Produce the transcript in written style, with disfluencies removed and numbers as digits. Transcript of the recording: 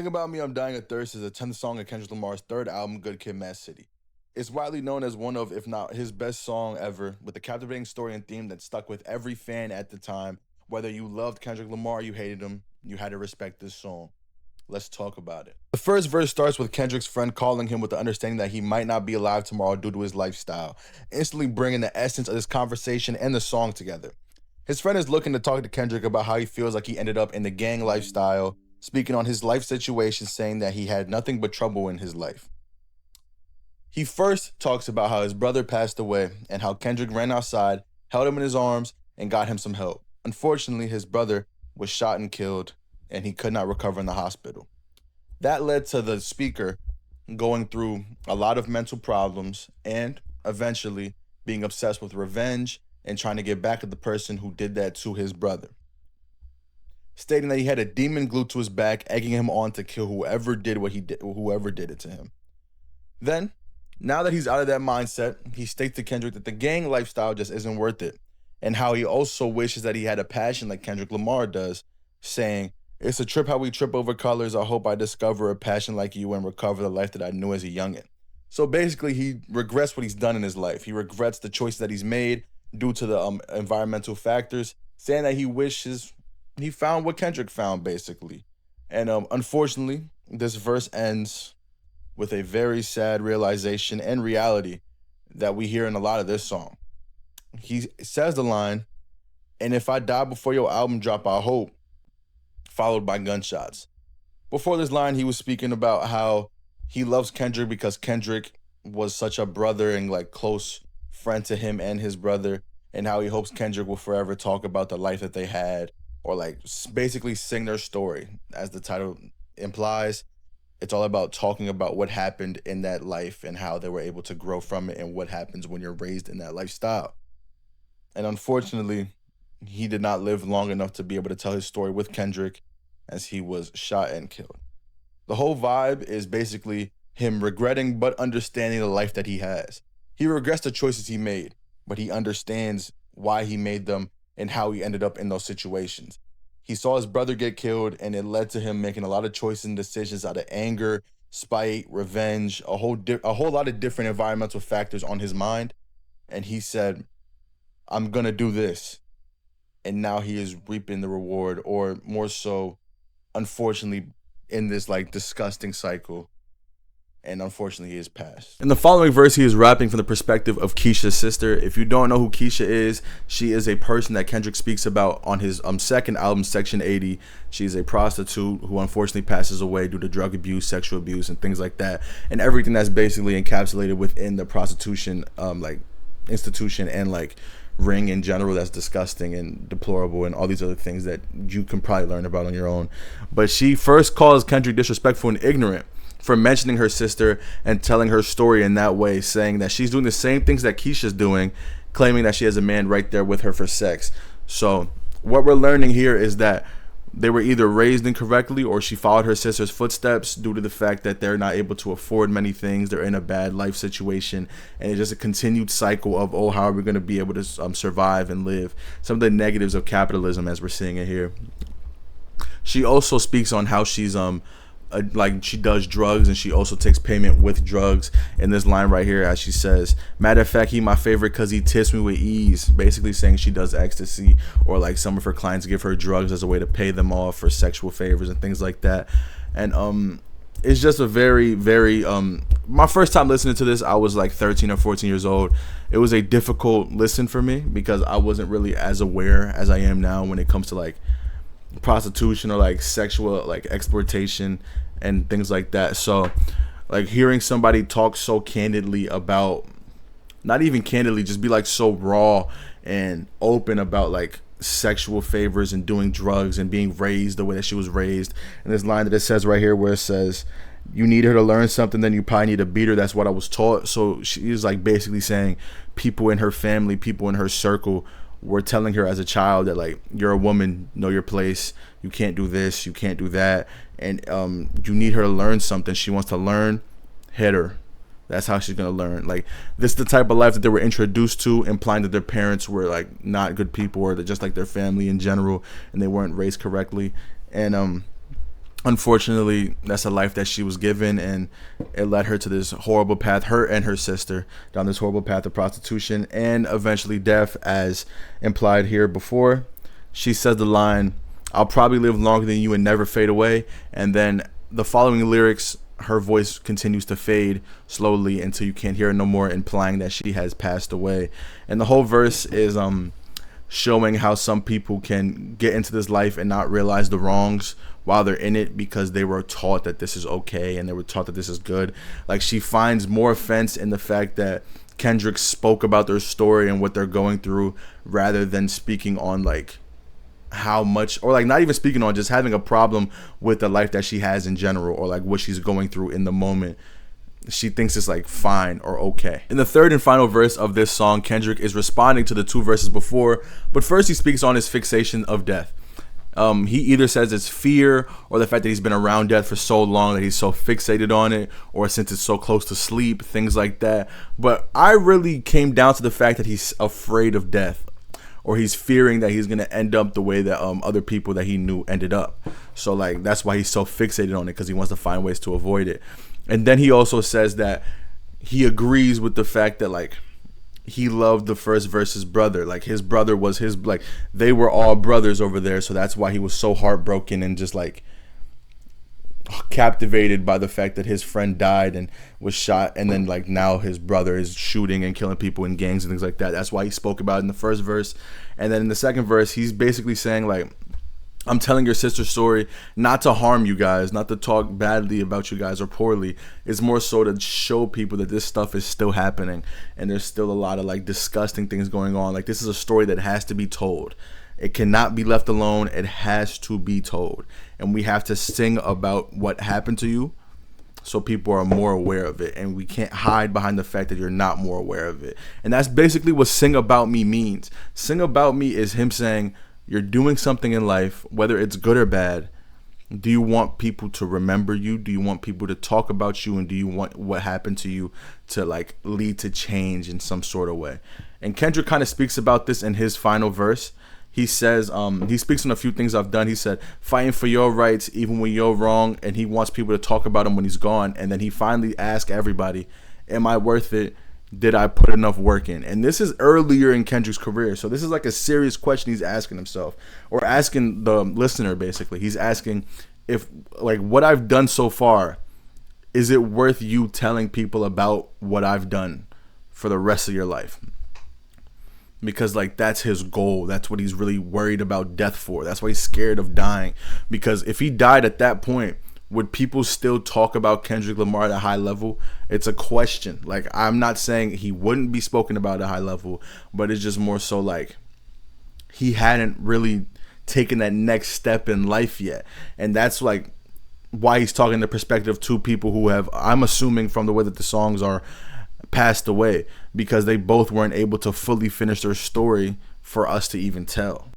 About Me, I'm Dying of Thirst is the 10th song of Kendrick Lamar's third album, Good Kid, Mad City. It's widely known as one of, if not his best song ever, with a captivating story and theme that stuck with every fan at the time. Whether you loved Kendrick Lamar or you hated him, you had to respect this song. Let's talk about it. The first verse starts with Kendrick's friend calling him with the understanding that he might not be alive tomorrow due to his lifestyle, instantly bringing the essence of this conversation and the song together. His friend is looking to talk to Kendrick about how he feels like he ended up in the gang lifestyle, speaking on his life situation, saying that he had nothing but trouble in his life. He first talks about how his brother passed away and how Kendrick ran outside, held him in his arms, and got him some help. Unfortunately, his brother was shot and killed, and he could not recover in the hospital. That led to the speaker going through a lot of mental problems and eventually being obsessed with revenge and trying to get back at the person who did that to his brother, stating that he had a demon glued to his back, egging him on to kill whoever did what he did, whoever did it to him. Then, now that he's out of that mindset, he states to Kendrick that the gang lifestyle just isn't worth it, and how he also wishes that he had a passion like Kendrick Lamar does, saying, "It's a trip how we trip over colors. I hope I discover a passion like you and recover the life that I knew as a youngin'." So basically, he regrets what he's done in his life. He regrets the choices that he's made due to the environmental factors, saying that he wishes he found what Kendrick found, basically. And unfortunately, this verse ends with a very sad realization and reality that we hear in a lot of this song. He says the line, "And if I die before your album drop, I hope," followed by gunshots. Before this line, he was speaking about how he loves Kendrick because Kendrick was such a brother and like close friend to him and his brother, and how he hopes Kendrick will forever talk about the life that they had, or like basically sing their story. As the title implies, it's all about talking about what happened in that life and how they were able to grow from it and what happens when you're raised in that lifestyle. And unfortunately, he did not live long enough to be able to tell his story with Kendrick, as he was shot and killed. The whole vibe is basically him regretting but understanding the life that he has. He regrets the choices he made, but he understands why he made them and how he ended up in those situations. He saw his brother get killed, and it led to him making a lot of choices and decisions out of anger, spite, revenge, a whole lot of different environmental factors on his mind. And he said, "I'm gonna do this." And now he is reaping the reward, or more so, unfortunately, in this like disgusting cycle. And unfortunately, he is passed. In the following verse, he is rapping from the perspective of Keisha's sister. If you don't know who Keisha is, she is a person that Kendrick speaks about on his second album, Section 80. She's a prostitute who unfortunately passes away due to drug abuse, sexual abuse, and things like that, and everything that's basically encapsulated within the prostitution like institution and like ring in general, that's disgusting and deplorable, and all these other things that you can probably learn about on your own. But she first calls Kendrick disrespectful and ignorant for mentioning her sister and telling her story in that way, saying that she's doing the same things that Keisha's doing, claiming that she has a man right there with her for sex. So what we're learning here is that they were either raised incorrectly, or she followed her sister's footsteps due to the fact that they're not able to afford many things. They're in a bad life situation, and it's just a continued cycle of, oh, how are we going to be able to survive and live? Some of the negatives of capitalism, as we're seeing it here. She also speaks on how she's like she does drugs, and she also takes payment with drugs in this line right here, as she says, "Matter of fact, he my favorite cause he tips me with ease," basically saying she does ecstasy, or like some of her clients give her drugs as a way to pay them off for sexual favors and things like that. And it's just a very, very my first time listening to this, I was like 13 or 14 years old. It was a difficult listen for me because I wasn't really as aware as I am now when it comes to like prostitution or like sexual like exploitation and things like that. So like hearing somebody talk so candidly about, not even candidly, just be like so raw and open about like sexual favors and doing drugs and being raised the way that she was raised. And this line that it says right here where it says, "You need her to learn something, then you probably need to beat her. That's what I was taught." So she is like basically saying people in her family, people in her circle were telling her as a child that like, you're a woman, know your place, you can't do this, you can't do that, and you need her to learn something. She wants to learn, hit her. That's how she's gonna learn. Like, this is the type of life that they were introduced to, implying that their parents were like not good people, or just like their family in general, and they weren't raised correctly. And Unfortunately, that's a life that she was given, and it led her to this horrible path, her and her sister, down this horrible path of prostitution and eventually death, as implied here before. She says the line, "I'll probably live longer than you and never fade away." And then the following lyrics, her voice continues to fade slowly until you can't hear it no more, implying that she has passed away. And the whole verse is showing how some people can get into this life and not realize the wrongs while they're in it, because they were taught that this is okay and they were taught that this is good. Like, she finds more offense in the fact that Kendrick spoke about their story and what they're going through, rather than speaking on like how much, or like not even speaking on, just having a problem with the life that she has in general, or like what she's going through in the moment. She thinks it's like fine or okay. In the third and final verse of this song, Kendrick is responding to the two verses before, but first he speaks on his fixation of death. He either says it's fear, or the fact that he's been around death for so long that he's so fixated on it, or since it's so close to sleep, things like that. But I really came down to the fact that he's afraid of death, or he's fearing that he's going to end up the way that other people that he knew ended up. So like, that's why he's so fixated on it, because he wants to find ways to avoid it. And then he also says that he agrees with the fact that like he loved the first verse's brother. Like, his brother was his, like, they were all brothers over there. So that's why he was so heartbroken and just like captivated by the fact that his friend died and was shot, and then like now his brother is shooting and killing people in gangs and things like that. That's why he spoke about it in the first verse. And then in the second verse, he's basically saying like, I'm telling your sister's story not to harm you guys, not to talk badly about you guys or poorly. It's more so to show people that this stuff is still happening, and there's still a lot of like disgusting things going on. Like, this is a story that has to be told. It cannot be left alone. It has to be told. And we have to sing about what happened to you so people are more aware of it. And we can't hide behind the fact that you're not more aware of it. And that's basically what Sing About Me means. Sing About Me is him saying, you're doing something in life, whether it's good or bad. Do you want people to remember you? Do you want people to talk about you? And do you want what happened to you to like lead to change in some sort of way? And Kendrick kind of speaks about this in his final verse. He says, he speaks on a few things I've done. He said, fighting for your rights even when you're wrong. And he wants people to talk about him when he's gone. And then he finally asks everybody, am I worth it? Did I put enough work in? And this is earlier in Kendrick's career. So this is like a serious question he's asking himself, or asking the listener, basically. He's asking if like what I've done so far, is it worth you telling people about what I've done for the rest of your life? Because like that's his goal. That's what he's really worried about death for. That's why he's scared of dying. Because if he died at that point, would people still talk about Kendrick Lamar at a high level? It's a question. Like, I'm not saying he wouldn't be spoken about at a high level, but it's just more so like he hadn't really taken that next step in life yet. And that's like why he's talking the perspective to people who have, I'm assuming from the way that the songs are, passed away, because they both weren't able to fully finish their story for us to even tell.